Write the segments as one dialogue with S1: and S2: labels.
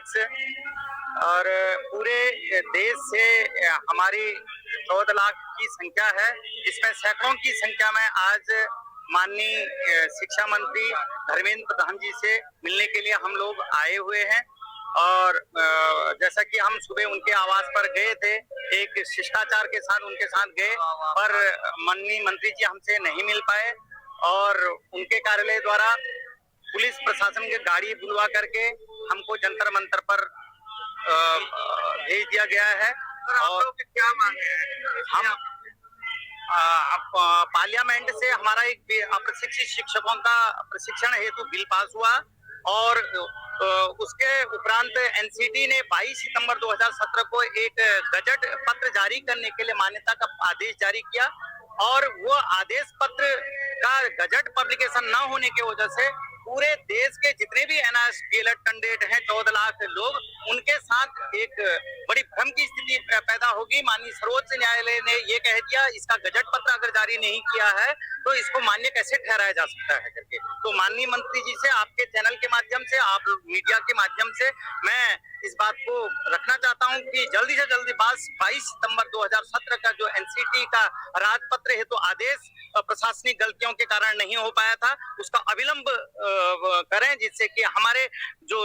S1: अध्यक्ष और पूरे देश से हमारी 14 लाख की संख्या है, इसमें सैकड़ों की संख्या में आज माननीय शिक्षा मंत्री धर्मेंद्र प्रधान जी से मिलने के लिए हम लोग आए हुए हैं। और जैसा कि हम सुबह उनके आवास पर गए थे, एक शिष्टाचार के साथ उनके साथ गए, पर माननीय मंत्री जी हमसे नहीं मिल पाए और उनके कार्यालय द्वारा पुलिस प्रशासन की गाड़ी बुलवा करके हमको जंतर मंतर पर भेज दिया गया है। और क्या मांगे हैं? हम पार्लियामेंट से हमारा एक अप्रशिक्षित शिक्षकों का प्रशिक्षण हेतु बिल पास हुआ और उसके उपरांत एनसीटी ने 22 सितंबर 2017 को एक गजट पत्र जारी करने के लिए मान्यता का आदेश जारी किया और वो आदेश पत्र का गजट पब्लिकेशन न होने की वजह से पूरे देश के जितने भी एनआरएस डीएलएड कैंडिडेट हैं 14 लाख लोग, उनके साथ एक बड़ी भ्रम की स्थिति पैदा होगी। माननीय सर्वोच्च न्यायालय ने ये कह दिया, इसका गजट पत्र अगर जारी नहीं किया है तो इसको मान्य कैसे ठहराया जा सकता है करके। तो माननीय मंत्री जी से आपके चैनल के माध्यम से, आप मीडिया के माध्यम से मैं इस बात को रखना चाहता हूं कि जल्दी से जल्दी 22 सितंबर 2017 का जो एनसीटी का राजपत्र हेतु आदेश प्रशासनिक गलतियों के कारण नहीं हो पाया था, उसका अविलंब करें, जिससे कि हमारे जो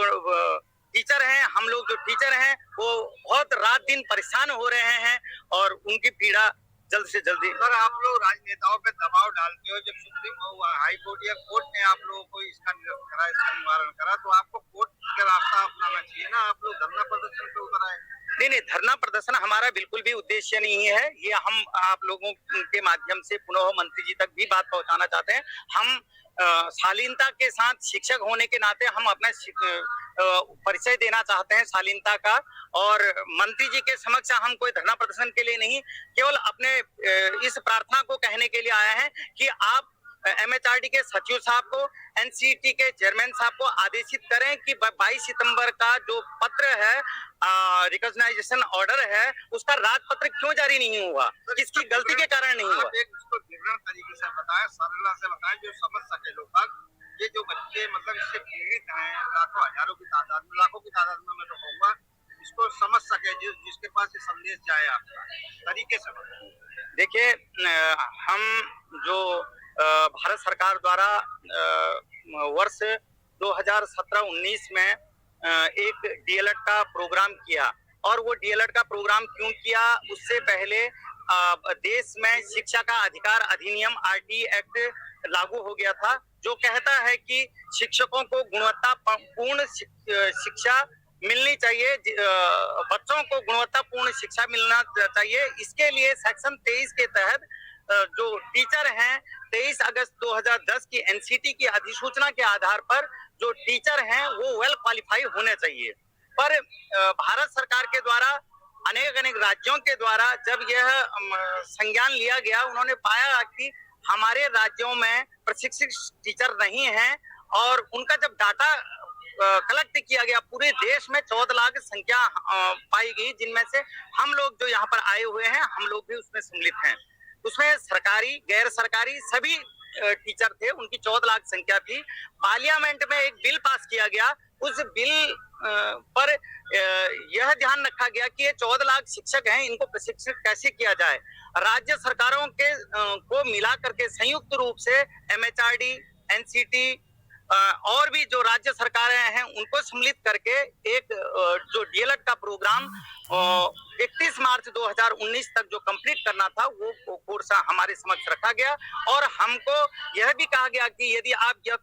S1: टीचर हैं, हम लोग जो टीचर हैं वो बहुत रात दिन परेशान हो रहे हैं और उनकी पीड़ा जल्द से जल्दी।
S2: सर, आप लोग राजनेताओं पे दबाव डालते हो, जब सुप्रीम हाई कोर्ट या कोर्ट ने आप लोगों को इसका निरस्त करा, इसका निवारण करा, तो आपको कोर्ट का रास्ता अपनाना चाहिए ना। आप लोग धरना प्रदर्शन पे उतर आए।
S1: नहीं, धरना प्रदर्शन हमारा बिल्कुल भी उद्देश्य नहीं है। ये हम आप लोगों के माध्यम से पुनः मंत्री जी तक भी बात पहुंचाना चाहते हैं। हम शालीनता के साथ शिक्षक होने के नाते हम अपना परिचय देना चाहते हैं शालीनता का, और मंत्री जी के समक्ष हम कोई धरना प्रदर्शन के लिए नहीं, केवल अपने इस प्रार्थना को कहने के लिए आए हैं कि आप एमएचआरडी के सचिव साहब को, एनसीटी के चेयरमैन साहब को आदेशित करें कि 22 सितंबर का जो पत्र है, रिकॉग्नाइजेशन ऑर्डर है, उसका राजपत्र क्यों जारी नहीं हुआ, किसकी गलती के कारण नहीं हुआ।
S2: इसको विवरण तरीके से बताएं, सरलता से बताएं, जो समझ सके लोग। ये जो बच्चे मतलब इससे पीड़ित हैं, लाखों हजारों की तादाद में, लाखों की तादाद में मैं तो कहूँगा, इसको समझ सके, जिसके पास ये संदेश जाए आपका तरीके से बताएं।
S1: देखिए, हम जो भारत सरकार द्वारा वर्ष 2017-19 में एक डीएलएड का प्रोग्राम किया, और वो डीएलएड का प्रोग्राम क्यों किया, उससे पहले देश में शिक्षा का अधिकार अधिनियम आरटी एक्ट लागू हो गया था, जो कहता है कि शिक्षकों को गुणवत्तापूर्ण शिक्षा मिलनी चाहिए, बच्चों को गुणवत्तापूर्ण शिक्षा मिलना चाहिए। इसके लिए सेक्शन 23 के तहत जो टीचर हैं, 23 अगस्त 2010 की एनसीटी की अधिसूचना के आधार पर जो टीचर हैं वो वेल क्वालिफाई होने चाहिए। पर भारत सरकार के द्वारा अनेक राज्यों के द्वारा जब यह संज्ञान लिया गया, उन्होंने पाया कि हमारे राज्यों में प्रशिक्षित टीचर नहीं हैं, और उनका जब डाटा कलेक्ट किया गया, पूरे देश में 14 लाख संख्या पाई गई, जिनमें से हम लोग जो यहाँ पर आए हुए हैं, हम लोग भी उसमें सम्मिलित हैं। उसमें सरकारी, गैर सरकारी सभी टीचर थे, उनकी 14 लाख संख्या थी। पार्लियामेंट में एक बिल पास किया गया, उस बिल पर यह ध्यान रखा गया कि ये 14 लाख शिक्षक हैं, इनको प्रशिक्षित कैसे किया जाए। राज्य सरकारों के को मिला करके संयुक्त रूप से एमएचआरडी, एनसीटी और भी जो राज्य सरकारें हैं उनको सम्मिलित करके एक जो डीएलएड का प्रोग्राम 31 मार्च 2019 तक जो कंप्लीट करना था, वो कोर्स हमारे समक्ष रखा गया, और हमको यह भी कहा गया कि यदि आप यह